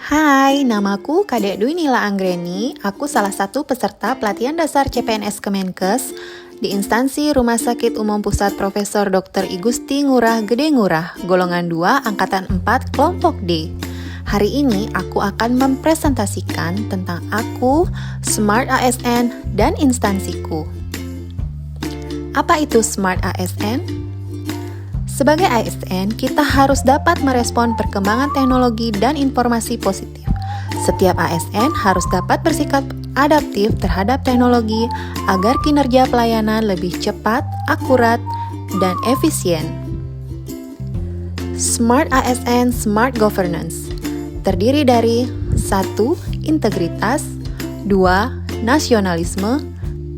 Hai, namaku Kadek Dwi Nila Anggreni. Aku salah satu peserta pelatihan dasar CPNS Kemenkes di instansi Rumah Sakit Umum Pusat Profesor Dr. I Gusti Ngurah Gede Ngurah, golongan 2, angkatan 4, kelompok D. Hari ini aku akan mempresentasikan tentang aku, Smart ASN, dan instansiku. Apa itu Smart ASN? Sebagai ASN, kita harus dapat merespon perkembangan teknologi dan informasi positif. Setiap ASN harus dapat bersikap adaptif terhadap teknologi agar kinerja pelayanan lebih cepat, akurat, dan efisien. Smart ASN Smart Governance terdiri dari 1. Integritas, 2. Nasionalisme,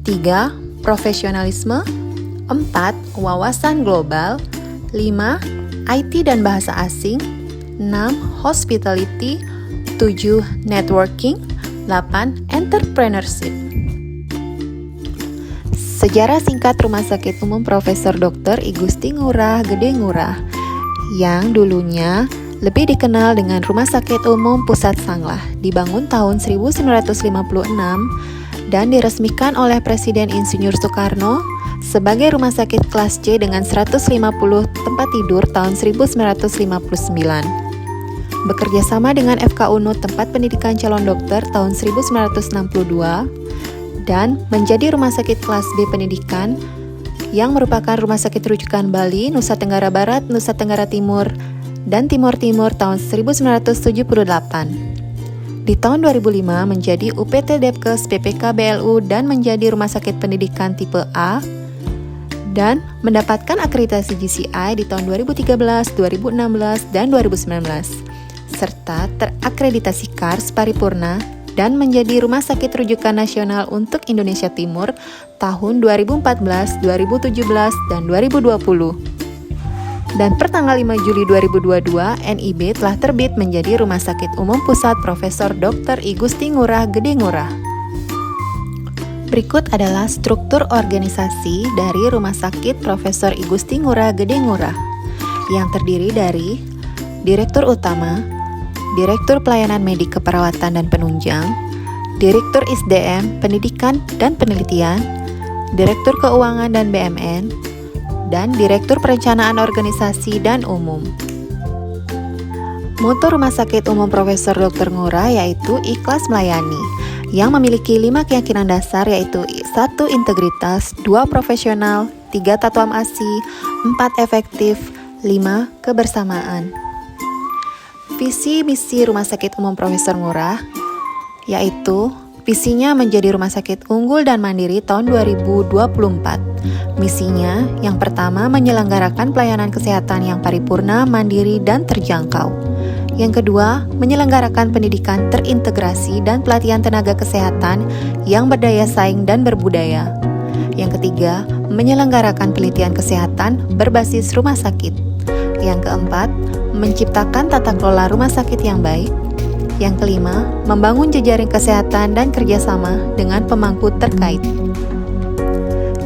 3. Profesionalisme, 4. Wawasan global, 5. IT dan bahasa asing, 6. Hospitality, 7. Networking, 8. Entrepreneurship. Sejarah singkat Rumah Sakit Umum Profesor Dr. I Gusti Ngurah Gede Ngurah yang dulunya lebih dikenal dengan Rumah Sakit Umum Pusat Sanglah, dibangun tahun 1956 dan diresmikan oleh Presiden Insinyur Soekarno sebagai rumah sakit kelas C dengan 150 tempat tidur tahun 1959. Bekerja sama dengan FK UNUD tempat pendidikan calon dokter tahun 1962 dan menjadi rumah sakit kelas B pendidikan yang merupakan rumah sakit rujukan Bali, Nusa Tenggara Barat, Nusa Tenggara Timur, dan Timur Timur tahun 1978. Di tahun 2005 menjadi UPT Depkes PPK BLU dan menjadi rumah sakit pendidikan tipe A dan mendapatkan akreditasi GCI di tahun 2013, 2016, dan 2019 serta terakreditasi KARS paripurna dan menjadi Rumah Sakit Rujukan Nasional untuk Indonesia Timur tahun 2014, 2017, dan 2020. Dan pertanggal 5 Juli 2022, NIB telah terbit menjadi Rumah Sakit Umum Pusat Profesor Dr. I Gusti Ngurah Gede Ngurah. Berikut adalah struktur organisasi dari Rumah Sakit Profesor I Gusti Ngurah Gede Ngurah yang terdiri dari Direktur Utama, Direktur Pelayanan Medik Keperawatan dan Penunjang, Direktur ISDM Pendidikan dan Penelitian, Direktur Keuangan dan BMN, dan Direktur Perencanaan Organisasi dan Umum. Moto Rumah Sakit Umum Profesor Dr. Ngurah yaitu Ikhlas Melayani, yang memiliki 5 keyakinan dasar yaitu 1. Integritas, 2. Profesional, 3. Tatuam ASI, 4. Efektif, 5. Kebersamaan. Visi misi Rumah Sakit Umum Profesor Ngurah yaitu visinya menjadi rumah sakit unggul dan mandiri tahun 2024. Misinya yang pertama menyelenggarakan pelayanan kesehatan yang paripurna, mandiri, dan terjangkau. Yang kedua, menyelenggarakan pendidikan terintegrasi dan pelatihan tenaga kesehatan yang berdaya saing dan berbudaya. Yang ketiga, menyelenggarakan penelitian kesehatan berbasis rumah sakit. Yang keempat, menciptakan tata kelola rumah sakit yang baik. Yang kelima, membangun jejaring kesehatan dan kerjasama dengan pemangku terkait.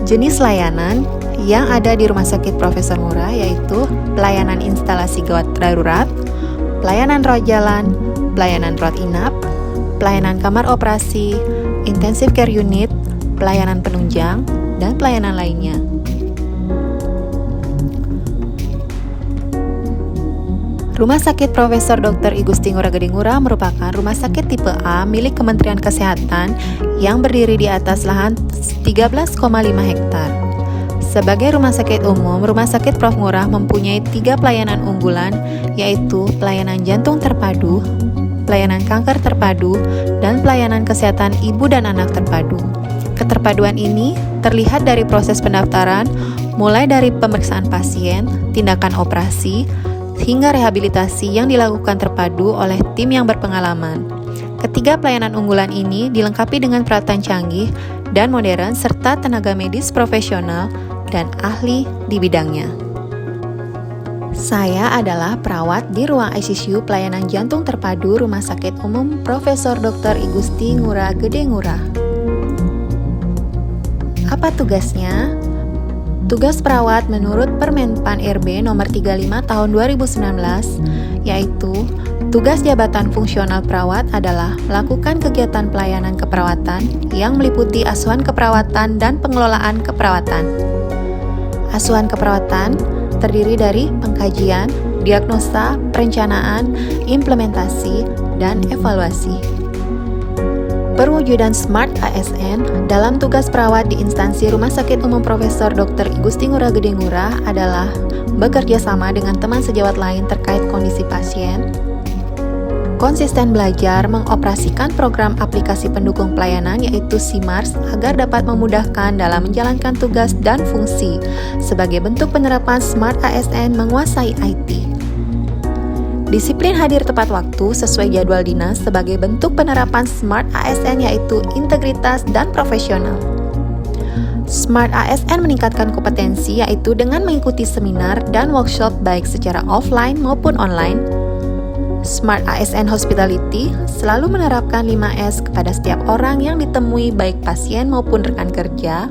Jenis layanan yang ada di Rumah Sakit Profesor Ngurah yaitu pelayanan instalasi gawat darurat, pelayanan rawat jalan, pelayanan rawat inap, pelayanan kamar operasi, intensive care unit, pelayanan penunjang, dan pelayanan lainnya. Rumah Sakit Profesor Dr. I Gusti Ngurah Gede Ngurah merupakan rumah sakit tipe A milik Kementerian Kesehatan yang berdiri di atas lahan 13,5 hektar. Sebagai rumah sakit umum, Rumah Sakit Prof. Ngurah mempunyai 3 pelayanan unggulan, yaitu pelayanan jantung terpadu, pelayanan kanker terpadu, dan pelayanan kesehatan ibu dan anak terpadu. Keterpaduan ini terlihat dari proses pendaftaran, mulai dari pemeriksaan pasien, tindakan operasi, hingga rehabilitasi yang dilakukan terpadu oleh tim yang berpengalaman. Ketiga pelayanan unggulan ini dilengkapi dengan peralatan canggih dan modern serta tenaga medis profesional dan ahli di bidangnya. Saya adalah perawat di ruang ICU pelayanan jantung terpadu Rumah Sakit Umum Profesor Dr. I Gusti Ngurah Gede Ngurah. Apa tugasnya? Tugas perawat menurut Permenpan RB nomor 35 tahun 2019, yaitu tugas jabatan fungsional perawat adalah melakukan kegiatan pelayanan keperawatan yang meliputi asuhan keperawatan dan pengelolaan keperawatan. Asuhan keperawatan terdiri dari pengkajian, diagnosa, perencanaan, implementasi, dan evaluasi. Perwujudan Smart ASN dalam tugas perawat di instansi Rumah Sakit Umum Profesor Dr. I Gusti Ngurah Gede Ngurah adalah bekerja sama dengan teman sejawat lain terkait kondisi pasien, konsisten belajar mengoperasikan program aplikasi pendukung pelayanan yaitu SIMARS agar dapat memudahkan dalam menjalankan tugas dan fungsi sebagai bentuk penerapan Smart ASN menguasai IT. Disiplin hadir tepat waktu sesuai jadwal dinas sebagai bentuk penerapan Smart ASN yaitu integritas dan profesional. Smart ASN meningkatkan kompetensi yaitu dengan mengikuti seminar dan workshop baik secara offline maupun online. Smart ASN Hospitality selalu menerapkan 5S kepada setiap orang yang ditemui baik pasien maupun rekan kerja.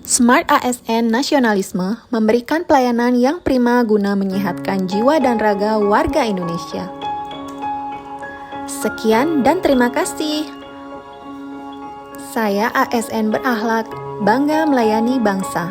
Smart ASN Nasionalisme memberikan pelayanan yang prima guna menyehatkan jiwa dan raga warga Indonesia. Sekian dan terima kasih. Saya ASN berakhlak, bangga melayani bangsa.